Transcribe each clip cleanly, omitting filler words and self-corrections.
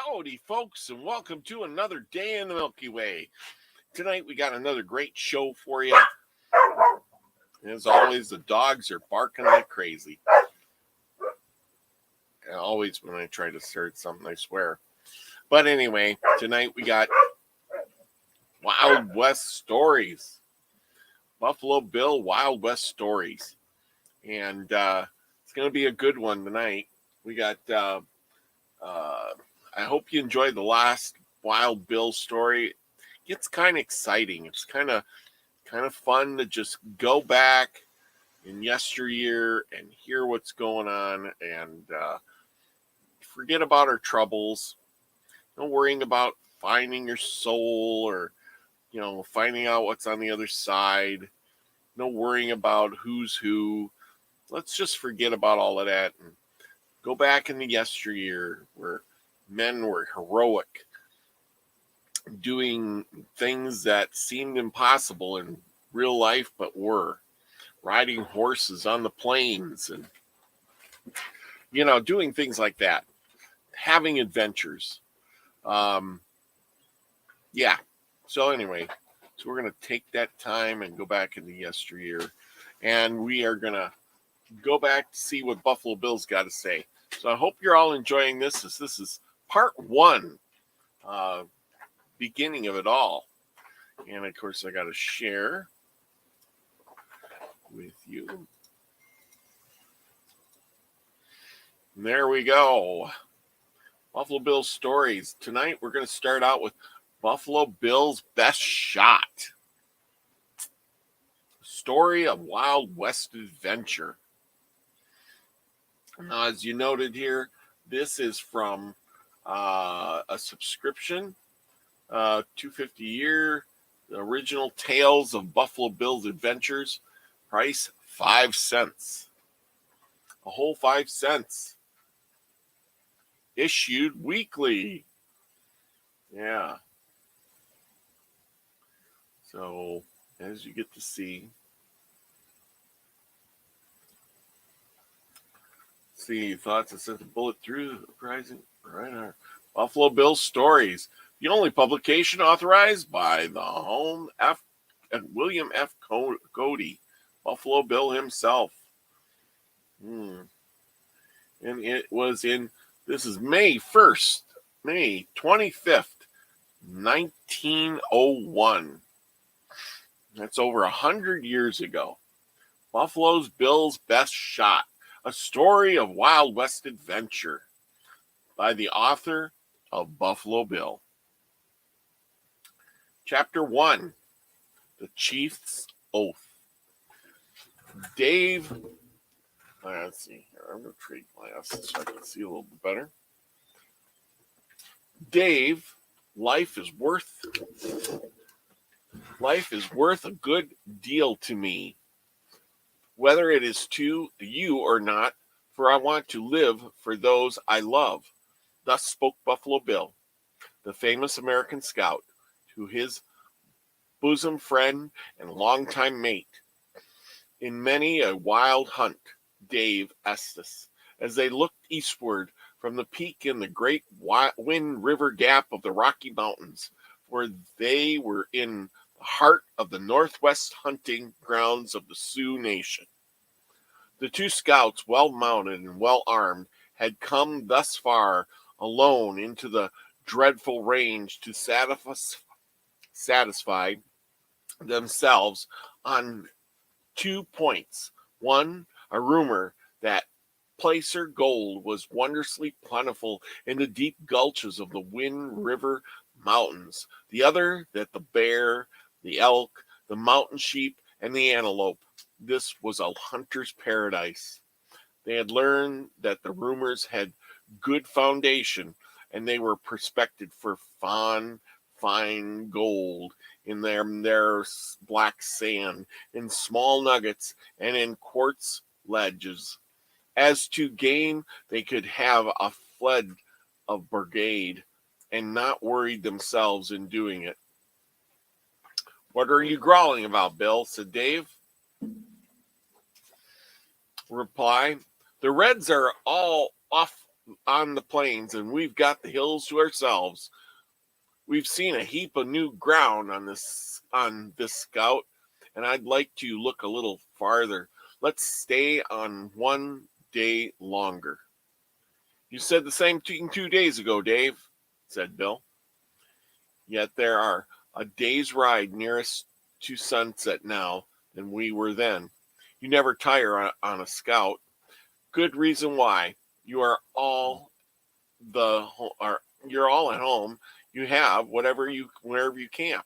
Howdy, folks, and welcome to another day in the Milky Way. Tonight we got another great show for you. As always, the dogs are barking like crazy. And always when I try to start something, I swear. But anyway, tonight we got Wild West stories. Buffalo Bill Wild West stories. And it's going to be a good one tonight. We got... I hope you enjoyed the last Wild Bill story. It's kind of exciting. It's kind of fun to just go back in yesteryear and hear what's going on and forget about our troubles. No worrying about finding your soul or, finding out what's on the other side. No worrying about who's who. Let's just forget about all of that and go back in the yesteryear where men were heroic, doing things that seemed impossible in real life but were. Riding horses on the plains and, doing things like that. Having adventures. So anyway, so we're going to take that time and go back into yesteryear. And we are going to go back to see what Buffalo Bill's got to say. So I hope you're all enjoying this. This is part one, beginning of it all. And of course, I got to share with you. And there we go. Buffalo Bill's stories. Tonight, we're going to start out with Buffalo Bill's best shot. Story of Wild West adventure. Now, as you noted here, this is from a subscription, $2.50 a year. The original Tales of Buffalo Bill's Adventures, price 5 cents. A whole 5 cents. Issued weekly. Yeah. So, as you get to see, thoughts that sent the bullet through the uprising. Right. Buffalo Bill Stories, the only publication authorized by the Home F. and William F. Cody, Buffalo Bill himself. And it was this is May 1st, May 25th, 1901. That's over 100 years ago. Buffalo Bill's best shot. A story of Wild West adventure by the author of Buffalo Bill. Chapter 1, The Chief's Oath. Dave, let's see here. I'm going to trade glasses so I can see a little bit better. Dave, life is worth a good deal to me. Whether it is to you or not, for I want to live for those I love. Thus spoke Buffalo Bill, the famous American scout, to his bosom friend and longtime mate. In many a wild hunt, Dave Estes, as they looked eastward from the peak in the great Wind River Gap of the Rocky Mountains, for they were in the heart of the northwest hunting grounds of the Sioux Nation. The two scouts, well mounted and well armed, had come thus far alone into the dreadful range to satisfy themselves on 2 points. One, a rumor that placer gold was wondrously plentiful in the deep gulches of the Wind River Mountains. The other, that the bear, the elk, the mountain sheep, and the antelope. This was a hunter's paradise. They had learned that the rumors had good foundation, and they were prospected for fine gold in their black sand, in small nuggets, and in quartz ledges. As to game, they could have a flood of brigade, and not worried themselves in doing it. "What are you growling about, Bill?" said Dave. Reply, "The Reds are all off on the plains, and we've got the hills to ourselves. We've seen a heap of new ground on this scout, and I'd like to look a little farther. Let's stay on 1 day longer." "You said the same thing 2 days ago, Dave," said Bill. "Yet there are a day's ride nearest to sunset now than we were then. You never tire on a scout. Good reason why. You are all you're all at home. You have wherever you camp.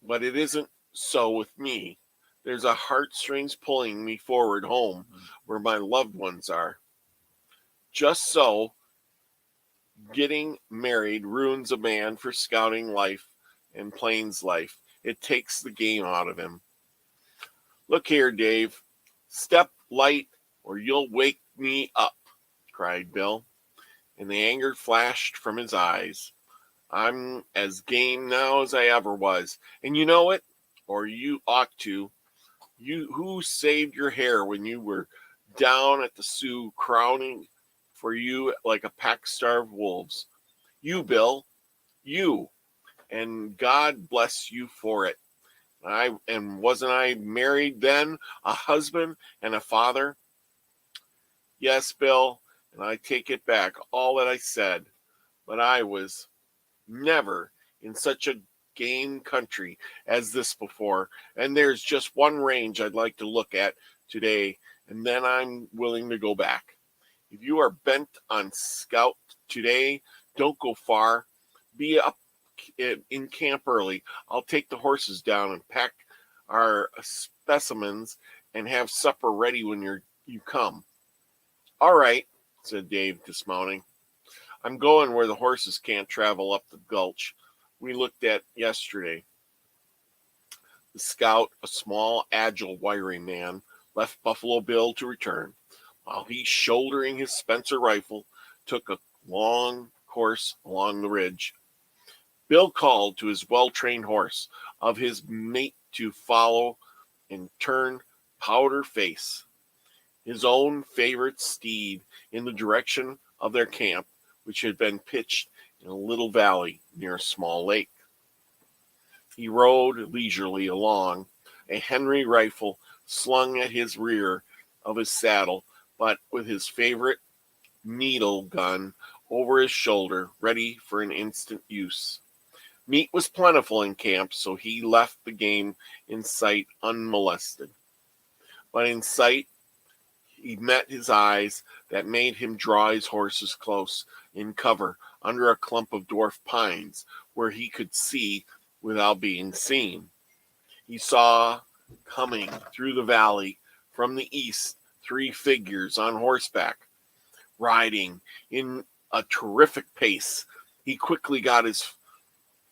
But it isn't so with me. There's a heartstrings pulling me forward home where my loved ones are. Just so, getting married ruins a man for scouting life and plains life. It takes the game out of him. Look here, Dave. Step light or you'll wake me up," cried Bill, and the anger flashed from his eyes. "I'm as game now as I ever was, and you know it, or you ought to. You who saved your hair when you were down at the Sioux crowning for you like a pack starved wolves. You, Bill, you, and God bless you for it. Wasn't I married then, a husband and a father? Yes, Bill, and I take it back, all that I said, but I was never in such a game country as this before, and there's just one range I'd like to look at today, and then I'm willing to go back. If you are bent on scout today, don't go far. Be up in camp early. I'll take the horses down and pack our specimens and have supper ready when you come." "All right," said Dave, dismounting. "I'm going where the horses can't travel up the gulch we looked at yesterday." The scout, a small, agile, wiry man, left Buffalo Bill to return, while he, shouldering his Spencer rifle, took a long course along the ridge. Bill called to his well-trained horse of his mate to follow and turn Powder Face, his own favorite steed, in the direction of their camp, which had been pitched in a little valley near a small lake. He rode leisurely along, a Henry rifle slung at his rear of his saddle, but with his favorite needle gun over his shoulder, ready for an instant use. Meat was plentiful in camp, so he left the game in sight unmolested. But in sight, he met his eyes that made him draw his horses close in cover under a clump of dwarf pines where he could see without being seen. He saw coming through the valley from the east 3 figures on horseback, riding in a terrific pace. He quickly got his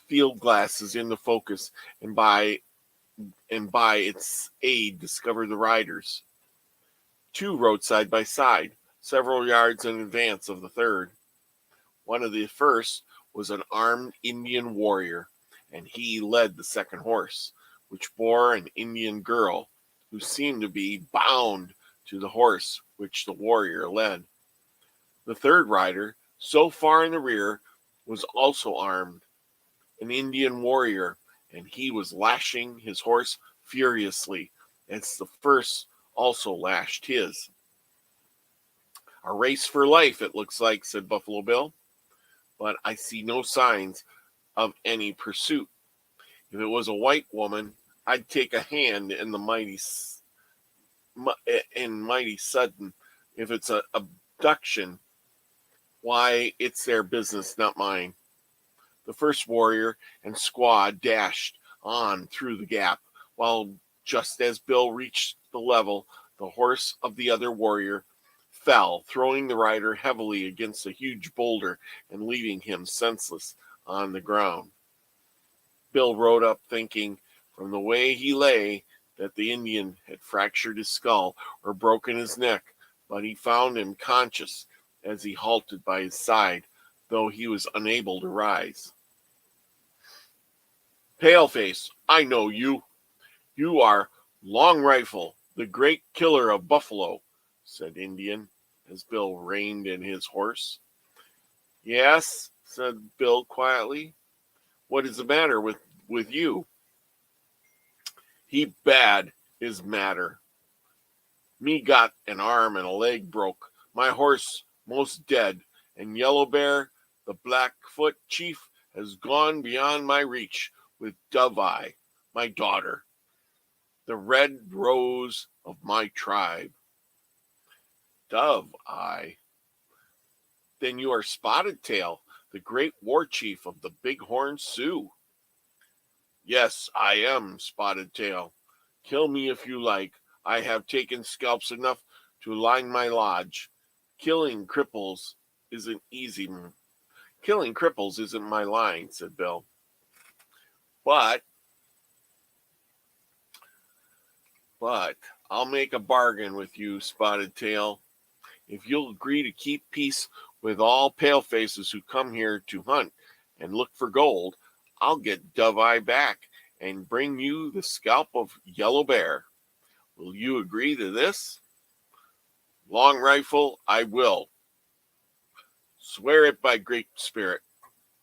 field glasses into focus and by its aid discovered the riders. 2 rode side by side, several yards in advance of the third. One of the first was an armed Indian warrior, and he led the second horse, which bore an Indian girl who seemed to be bound to the horse which the warrior led. The third rider, so far in the rear, was also armed, an Indian warrior, and he was lashing his horse furiously as the first also lashed his. "A race for life, it looks like," said Buffalo Bill, "but I see no signs of any pursuit. If it was a white woman, I'd take a hand in the mighty sudden. If it's an abduction, why, it's their business, not mine." The first warrior and squaw dashed on through the gap, while just as Bill reached the level, the horse of the other warrior fell, throwing the rider heavily against a huge boulder and leaving him senseless on the ground. Bill rode up, thinking, from the way he lay, that the Indian had fractured his skull or broken his neck, but he found him conscious as he halted by his side, though he was unable to rise. "Paleface, I know you. You are Long Rifle, the great killer of buffalo," said Indian. as Bill reined in his horse. Yes, said Bill quietly. What is the matter with you? He bad is matter. Me got an arm and a leg broke. My horse most dead, and Yellow Bear, the Blackfoot chief, has gone beyond my reach with Dove Eye, my daughter, the red rose of my tribe. Dove Eye? Then you are Spotted Tail, the great war chief of the Bighorn Sioux. Yes, I am Spotted Tail. Kill me if you like. I have taken scalps enough to line my lodge. Killing cripples isn't easy. Killing cripples isn't my line, said Bill. But I'll make a bargain with you, Spotted Tail. If you'll agree to keep peace with all palefaces who come here to hunt and look for gold, I'll get Dove Eye back and bring you the scalp of Yellow Bear. Will you agree to this? Long Rifle, I will. Swear it by Great Spirit.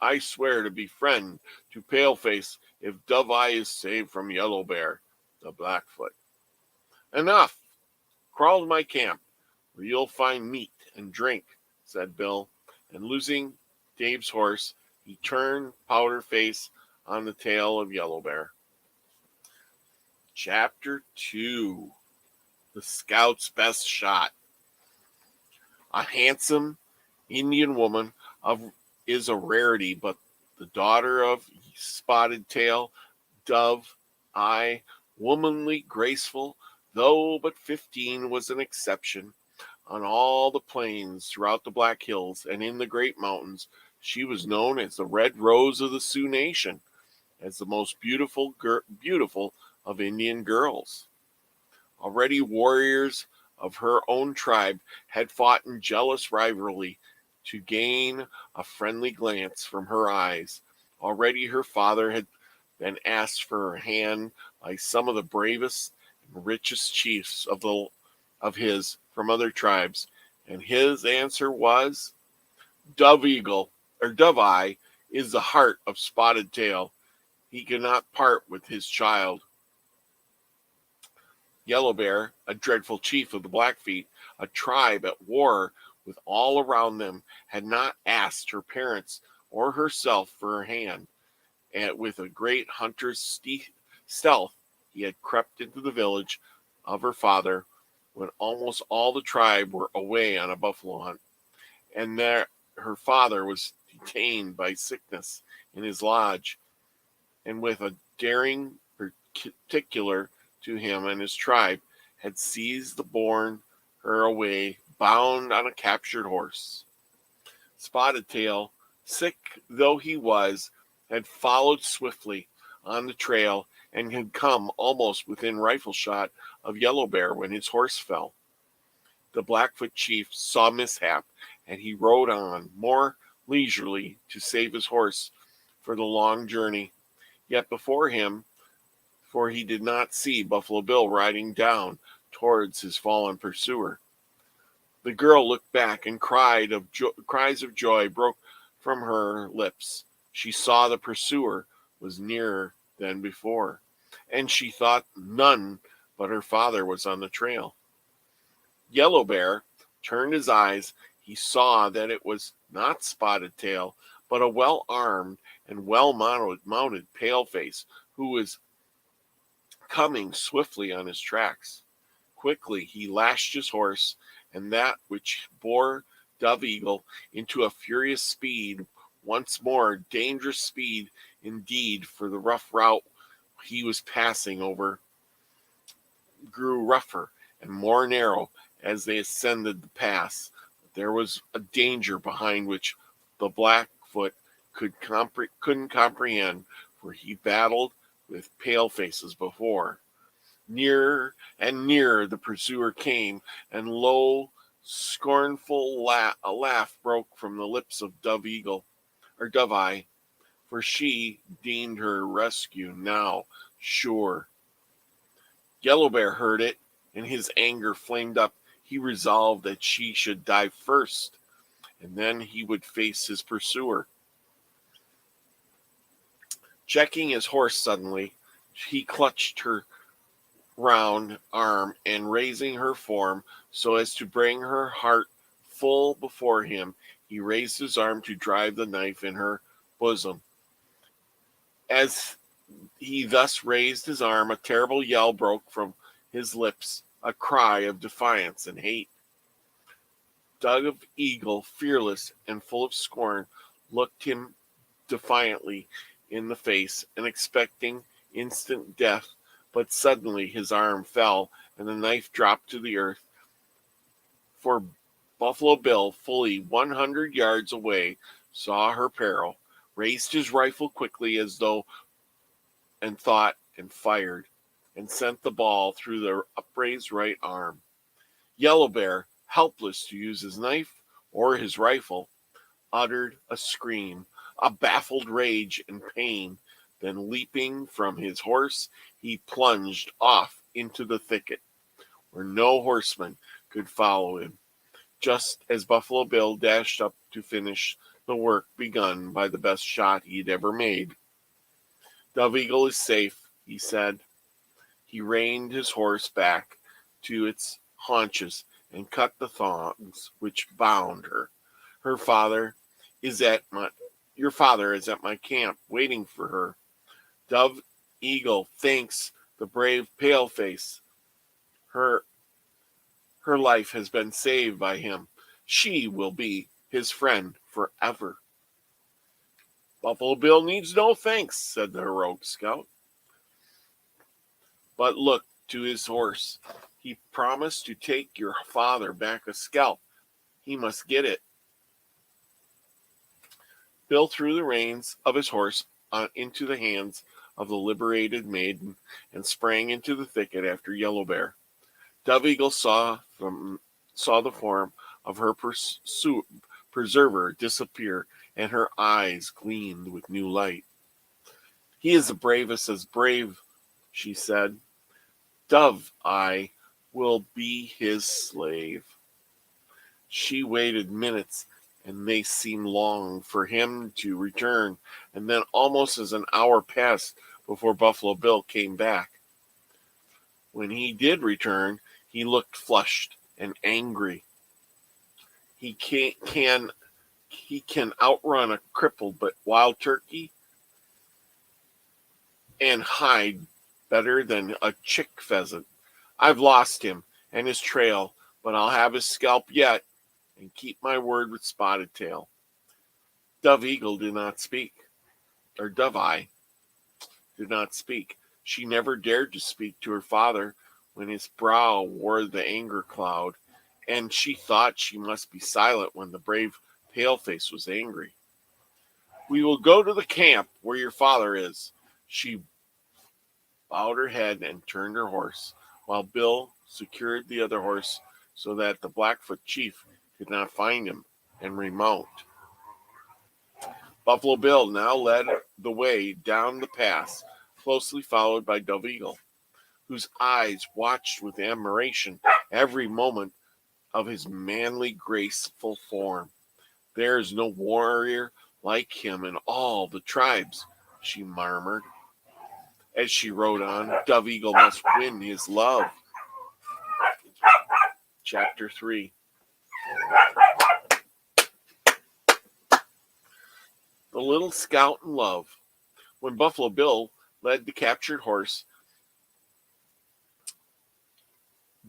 I swear to be friend to Paleface if Dove Eye is saved from Yellow Bear, the Blackfoot. Enough. Crawl to my camp, where you'll find meat and drink, said Bill, and losing Dave's horse, he turned Powder Face on the tail of Yellow Bear. Chapter 2. The Scout's Best Shot. A handsome Indian woman is a rarity, but the daughter of Spotted Tail, Dove Eye, womanly, graceful, though but 15, was an exception. On all the plains throughout the Black Hills and in the Great Mountains, she was known as the Red Rose of the Sioux Nation, as the most beautiful of Indian girls. Already warriors of her own tribe had fought in jealous rivalry to gain a friendly glance from her eyes. Already her father had been asked for her hand by some of the bravest and richest chiefs of his from other tribes, and his answer was, Dove Eye is the heart of Spotted Tail. He cannot part with his child. Yellow Bear, a dreadful chief of the Blackfeet, a tribe at war with all around them, had not asked her parents or herself for her hand, and with a great hunter's stealth, he had crept into the village of her father when almost all the tribe were away on a buffalo hunt, and there her father was detained by sickness in his lodge, and with a daring particular to him and his tribe, had seized the borne her away, bound on a captured horse. Spotted Tail, sick though he was, had followed swiftly on the trail and had come almost within rifle shot of Yellow Bear when his horse fell. The Blackfoot chief saw mishap, and he rode on more leisurely to save his horse for the long journey. Yet before him, for he did not see Buffalo Bill riding down towards his fallen pursuer. The girl looked back, and cries of joy broke from her lips. She saw the pursuer was nearer than before, and she thought none but her father was on the trail. Yellow Bear turned his eyes. He saw that it was not Spotted Tail, but a well-armed and well-mounted Paleface who was coming swiftly on his tracks. Quickly he lashed his horse, and that which bore Dove Eagle into a furious speed, once more dangerous speed indeed, for the rough route he was passing over grew rougher and more narrow as they ascended the pass. There was a danger behind which the Blackfoot couldn't comprehend, for he battled with palefaces before. Nearer and nearer the pursuer came, and low, scornful a laugh broke from the lips of Dove Eye, for she deemed her rescue now sure. Yellow Bear heard it, and his anger flamed up. he resolved that she should die first, and then he would face his pursuer. Checking his horse suddenly, he clutched her round arm and raising her form so as to bring her heart full before him, he raised his arm to drive the knife in her bosom. As he thus raised his arm, a terrible yell broke from his lips, a cry of defiance and hate. Eagle, fearless and full of scorn, looked him defiantly in the face and expecting instant death, but suddenly his arm fell and the knife dropped to the earth. For Buffalo Bill, fully 100 yards away, saw her peril, raised his rifle quickly as though and thought and fired, and sent the ball through the upraised right arm. Yellow Bear, helpless to use his knife or his rifle, uttered a scream, a baffled rage and pain. Then leaping from his horse, he plunged off into the thicket, where no horseman could follow him, just as Buffalo Bill dashed up to finish the work begun by the best shot he'd ever made. Dove Eagle is safe, he said. He reined his horse back to its haunches and cut the thongs which bound her. Your father is at my camp, waiting for her. Dove Eagle thanks the brave Paleface. Her life has been saved by him. She will be his friend forever. Buffalo Bill needs no thanks, said the heroic scout. But look to his horse. He promised to take your father back a scalp. He must get it. Bill threw the reins of his horse into the hands of the liberated maiden and sprang into the thicket after Yellow Bear. Dove Eagle saw the form of her preserver disappear, and her eyes gleamed with new light. He is the bravest as brave, she said. Dove, I will be his slave. She waited minutes, and they seemed long for him to return, and then almost as an hour passed before Buffalo Bill came back. When he did return, he looked flushed and angry. He can outrun a crippled but wild turkey and hide better than a chick pheasant. I've lost him and his trail, but I'll have his scalp yet and keep my word with Spotted Tail. Dove Eagle did not speak, or Dove Eye did not speak. She never dared to speak to her father when his brow wore the anger cloud, and she thought she must be silent when the brave Paleface was angry. We will go to the camp where your father is. She bowed her head and turned her horse, while Bill secured the other horse so that the Blackfoot chief could not find him and remount. Buffalo Bill now led the way down the pass, closely followed by Dove Eagle, whose eyes watched with admiration every moment of his manly, graceful form. There is no warrior like him in all the tribes, she murmured. As she rode on, Dove Eagle must win his love. Chapter 3. The Little Scout in Love. When Buffalo Bill led the captured horse,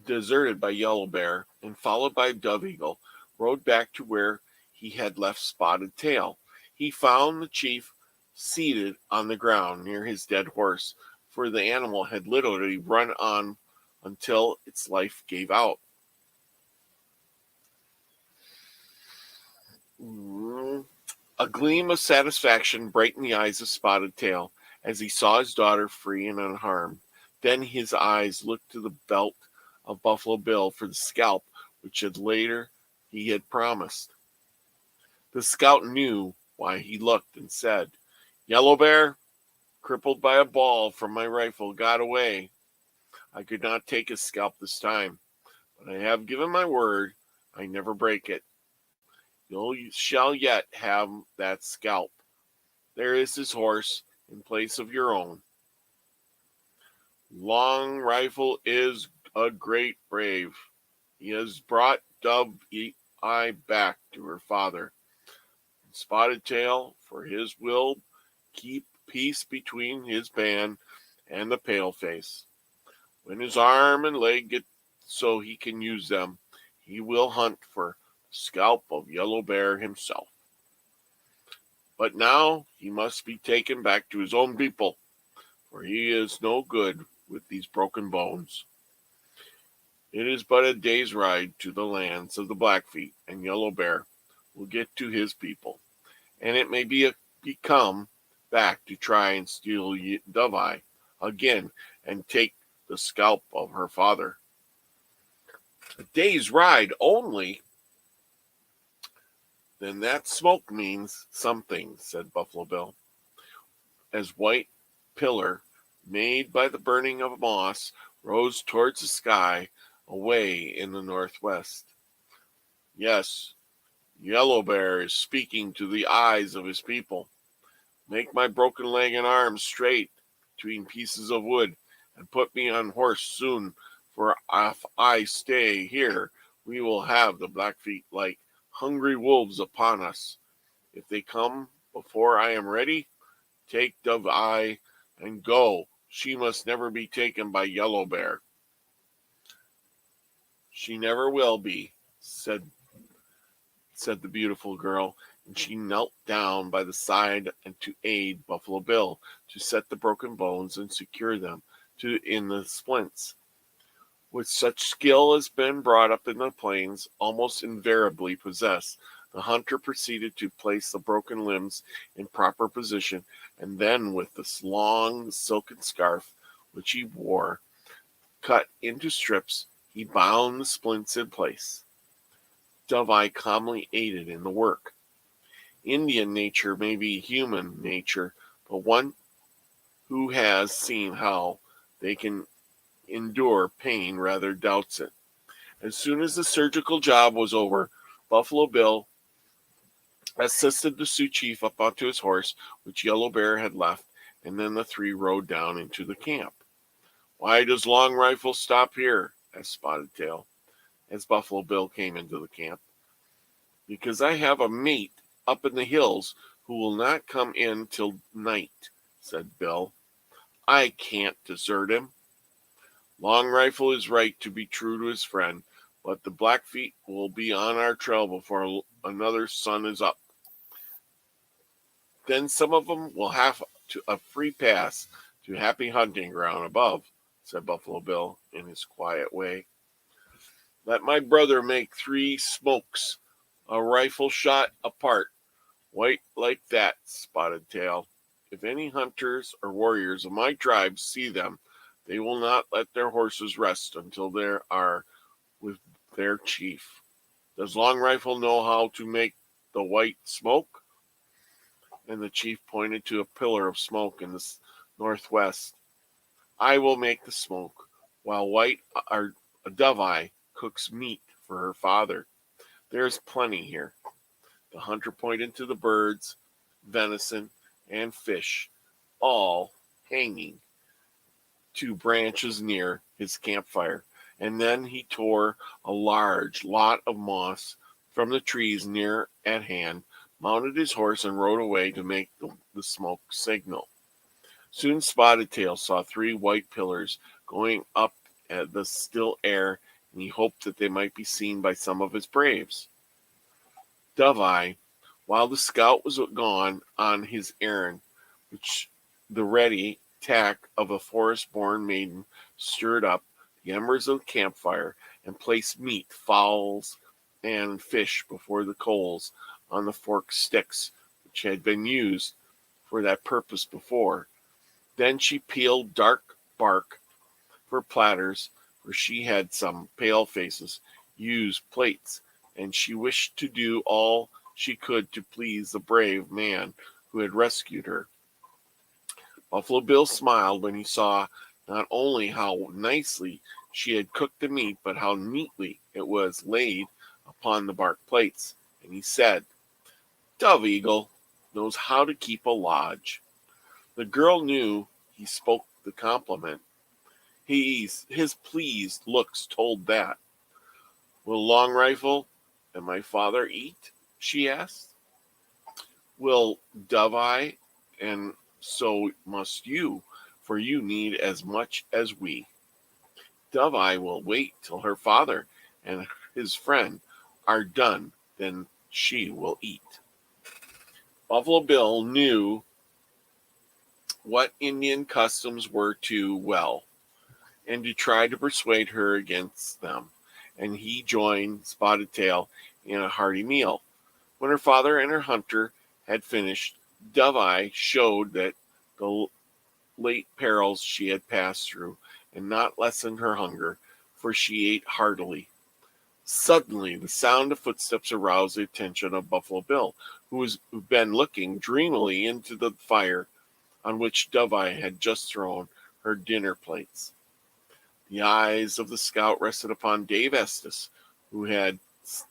deserted by Yellow Bear and followed by Dove Eagle, rode back to where he had left Spotted Tail, he found the chief seated on the ground near his dead horse, for the animal had literally run on until its life gave out. A gleam of satisfaction brightened the eyes of Spotted Tail as he saw his daughter free and unharmed. Then his eyes looked to the belt of Buffalo Bill for the scalp which he had promised. The scout knew why he looked and said, Yellow Bear, crippled by a ball from my rifle, got away. I could not take his scalp this time, but I have given my word I never break it. You shall yet have that scalp. There is his horse in place of your own. Long Rifle is a great brave. He has brought Dove-Eye back to her father. Spotted Tail, for his will keep peace between his band and the Paleface. When his arm and leg get so he can use them, he will hunt for the scalp of Yellow Bear himself. But now he must be taken back to his own people, for he is no good with these broken bones. It is but a day's ride to the lands of the Blackfeet, and Yellow Bear will get to his people, and it may become back to try and steal Dove-Eye again and take the scalp of her father. A day's ride only? Then that smoke means something, said Buffalo Bill, as white pillar made by the burning of moss rose towards the sky away in the northwest. Yes, Yellow Bear is speaking to the eyes of his people. Make my broken leg and arm straight between pieces of wood, and put me on horse soon, for if I stay here, we will have the Blackfeet like hungry wolves upon us. If they come before I am ready, take Dove-Eye and go. She must never be taken by Yellow Bear. She never will be, said the beautiful girl, and she knelt down by the side and to aid Buffalo Bill to set the broken bones and secure them in the splints. With such skill as been brought up in the plains almost invariably possess, the hunter proceeded to place the broken limbs in proper position, and then with this long silken scarf which he wore, cut into strips, he bound the splints in place. Dove-Eye calmly aided in the work. Indian nature may be human nature, but one who has seen how they can endure pain rather doubts it. As soon as the surgical job was over, Buffalo Bill assisted the Sioux chief up onto his horse, which Yellow Bear had left, and then the three rode down into the camp. Why does Long Rifle stop here? Asked Spotted Tail, as Buffalo Bill came into the camp. Because I have a mate up in the hills who will not come in till night, said Bill. I can't desert him. Long Rifle is right to be true to his friend, but the Blackfeet will be on our trail before another sun is up. Then some of them will have a free pass to Happy Hunting Ground above, said Buffalo Bill in his quiet way. Let my brother make 3 smokes, a rifle shot apart, white like that, Spotted Tail. If any hunters or warriors of my tribe see them, they will not let their horses rest until they are with their chief. Does Long Rifle know how to make the white smoke? And the chief pointed to a pillar of smoke in the northwest. I will make the smoke, while Dove-Eye cooks meat for her father. There is plenty here. The hunter pointed to the birds, venison, and fish, all hanging to branches near his campfire, and then he tore a large lot of moss from the trees near at hand, mounted his horse, and rode away to make the smoke signal. Soon Spotted Tail saw 3 white pillars going up at the still air, and he hoped that they might be seen by some of his braves. Dove-Eye, while the scout was gone on his errand, which the ready tack of a forest-born maiden stirred up the embers of the campfire and placed meat, fowls, and fish before the coals on the forked sticks which had been used for that purpose before. Then she peeled dark bark for platters, for she had some pale faces use plates, and she wished to do all she could to please the brave man who had rescued her. Buffalo Bill smiled when he saw not only how nicely she had cooked the meat, but how neatly it was laid upon the bark plates. And he said, Dove Eagle knows how to keep a lodge. The girl knew he spoke the compliment. His pleased looks told that. Will Long Rifle and my father eat? She asked. Will Dove Eye, and so must you, for you need as much as we. Dove Eye will wait till her father and his friend are done, then she will eat. Buffalo Bill knew what Indian customs were too well, and to try to persuade her against them, and he joined Spotted Tail in a hearty meal. When her father and her hunter had finished, Dove Eye showed that the late perils she had passed through and not lessened her hunger, for she ate heartily. Suddenly, the sound of footsteps aroused the attention of Buffalo Bill, who'd been looking dreamily into the fire on which Dove Eye had just thrown her dinner plates. The eyes of the scout rested upon Dave Estes, who had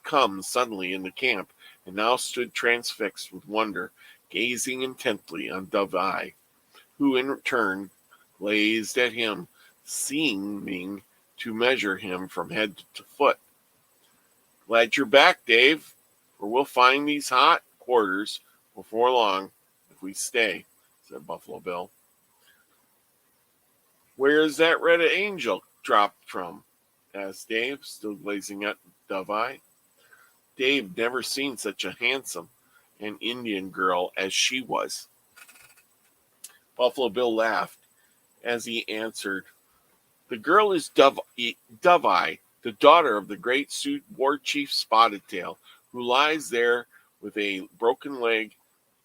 come suddenly into camp and now stood transfixed with wonder, gazing intently on Dove Eye, who in turn gazed at him, seeming to measure him from head to foot. Glad you're back, Dave, for we'll find these hot quarters before long if we stay, said Buffalo Bill. Where is that red angel dropped from? Asked Dave, still gazing at Dove Eye. Dave never seen such a handsome and Indian girl as she was. Buffalo Bill laughed as he answered, The girl is Dove Eye, the daughter of the great Sioux war chief Spotted Tail, who lies there with a broken leg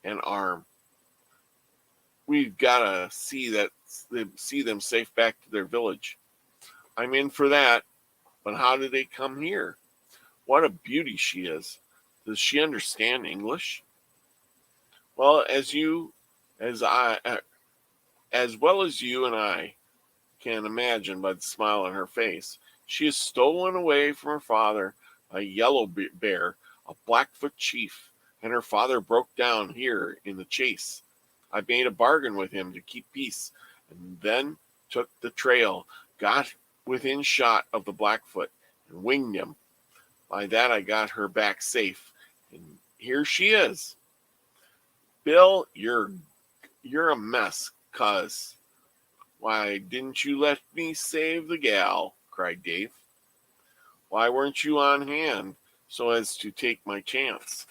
and arm. We've got to see them safe back to their village. I'm in for that, but how did they come here? What a beauty she is. Does she understand English? Well, as well as you and I can imagine by the smile on her face, she is stolen away from her father, a yellow bear, a Blackfoot chief, and her father broke down here in the chase. I made a bargain with him to keep peace, and then took the trail, got within shot of the Blackfoot, and winged him. By that I got her back safe, and here she is. Bill, you're a mess, cuz. Why didn't you let me save the gal? Cried Dave. Why weren't you on hand so as to take my chance?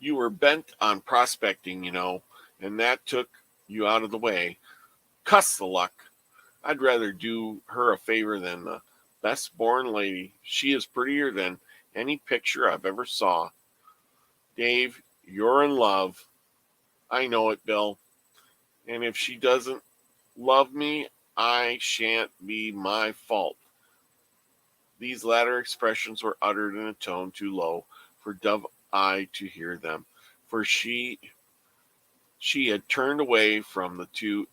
You were bent on prospecting, you know, and that took you out of the way. Cuss the luck. I'd rather do her a favor than the best born lady. She is prettier than any picture I've ever saw. Dave, you're in love. I know it, Bill. And if she doesn't love me, I shan't be my fault. These latter expressions were uttered in a tone too low for Dove Eye to hear them, for she had turned away from the two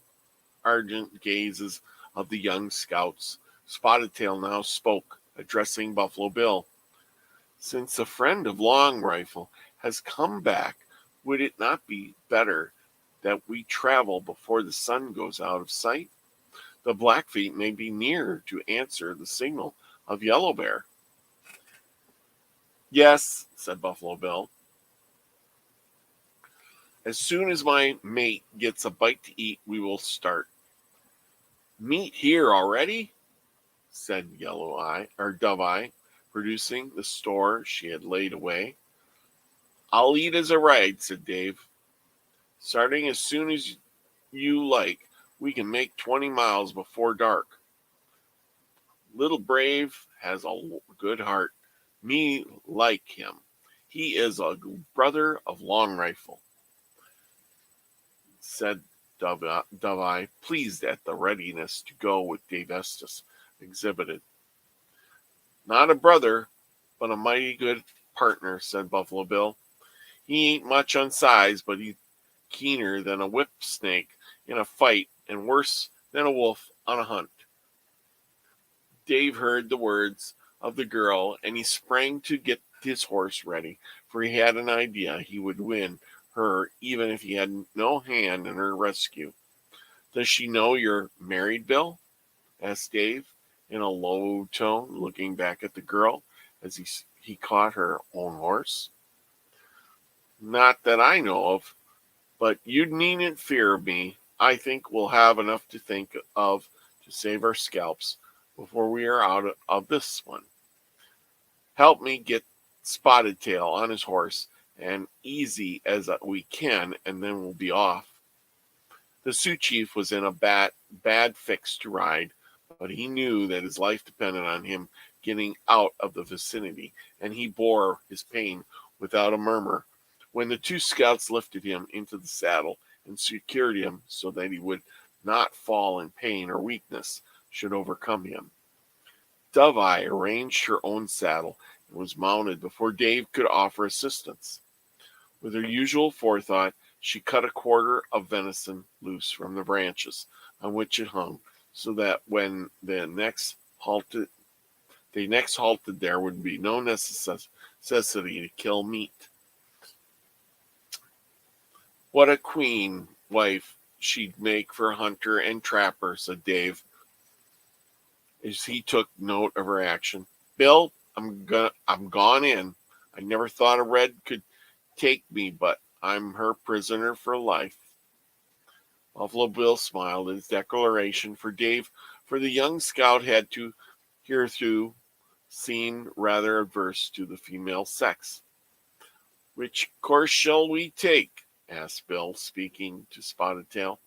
ardent gazes of the young scouts. Spotted Tail now spoke, addressing Buffalo Bill. Since a friend of Long Rifle has come back, would it not be better that we travel before the sun goes out of sight? The Blackfeet may be near to answer the signal of Yellow Bear. Yes, said Buffalo Bill. As soon as my mate gets a bite to eat, we will start. Meat here already? Said Dove Eye, producing the store she had laid away. I'll eat as a ride, said Dave. Starting as soon as you like, we can make 20 miles before dark. Little Brave has a good heart. Me like him. He is a brother of Long Rifle, said Dove Eye, pleased at the readiness to go with Dave Estes exhibited. Not a brother, but a mighty good partner, said Buffalo Bill. He ain't much on size, but he's keener than a whip snake in a fight and worse than a wolf on a hunt. Dave heard the words of the girl, and he sprang to get his horse ready, for he had an idea he would win her even if he had no hand in her rescue. Does she know you're married, Bill? Asked Dave in a low tone, looking back at the girl as he caught her own horse. Not that I know of, but you needn't fear me. I think we'll have enough to think of to save our scalps before we are out of this one. Help me get Spotted Tail on his horse, and easy as we can, and then we'll be off. The Sioux chief was in a bad fix to ride, but he knew that his life depended on him getting out of the vicinity, and he bore his pain without a murmur when the two scouts lifted him into the saddle and secured him so that he would not fall in pain or weakness should overcome him. Dove-Eye arranged her own saddle and was mounted before Dave could offer assistance. With her usual forethought, she cut a quarter of venison loose from the branches on which it hung, so that when they next halted, there would be no necessity to kill meat. What a queen wife she'd make for a hunter and trapper, said Dave, as he took note of her action. Bill, I'm gone in. I never thought a red could take me, but I'm her prisoner for life. Buffalo Bill smiled at his declaration for Dave, for the young scout had to hitherto seemed rather averse to the female sex. Which course shall we take? Asked Bill, speaking to Spotted Tail.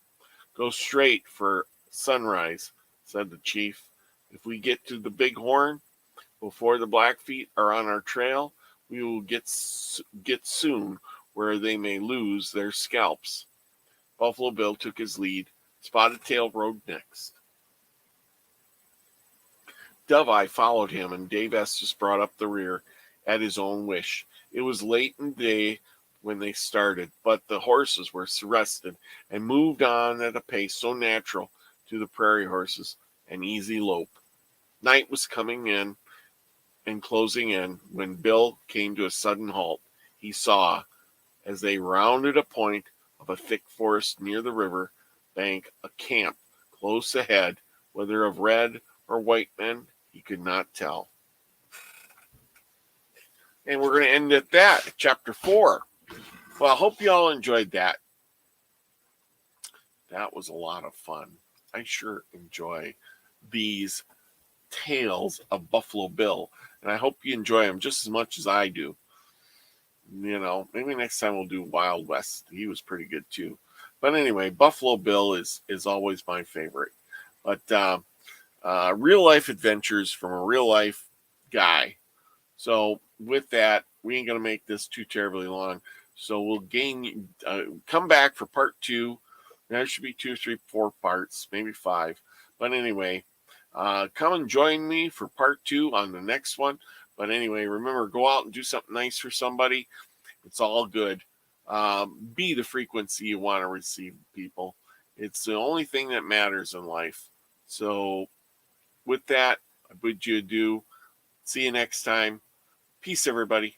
Go straight for Sunrise, said the chief. If we get to the Big Horn before the Blackfeet are on our trail, we will get soon where they may lose their scalps. Buffalo Bill took his lead. Spotted Tail rode next. Dove-Eye followed him, and Dave Estes brought up the rear at his own wish. It was late in the day when they started, but the horses were rested and moved on at a pace so natural to the prairie horses, an easy lope. Night was coming in and closing in when Bill came to a sudden halt. He saw, as they rounded a point of a thick forest near the river bank, a camp close ahead, whether of red or white men, he could not tell. And we're going to end at that, chapter 4. Well, I hope you all enjoyed that. That was a lot of fun. I sure enjoy these tales of Buffalo Bill, and I hope you enjoy them just as much as I do. You know, maybe next time we'll do Wild West. He was pretty good too. But anyway, Buffalo Bill is always my favorite. But real life adventures from a real life guy. So with that, we ain't gonna make this too terribly long. So we'll come back for part 2. There should be 2, 3, 4 parts, maybe 5. But anyway, come and join me for part 2 on the next one. But anyway, remember, go out and do something nice for somebody. It's all good. Be the frequency you want to receive, people. It's the only thing that matters in life. So with that, I bid you adieu. See you next time. Peace, everybody.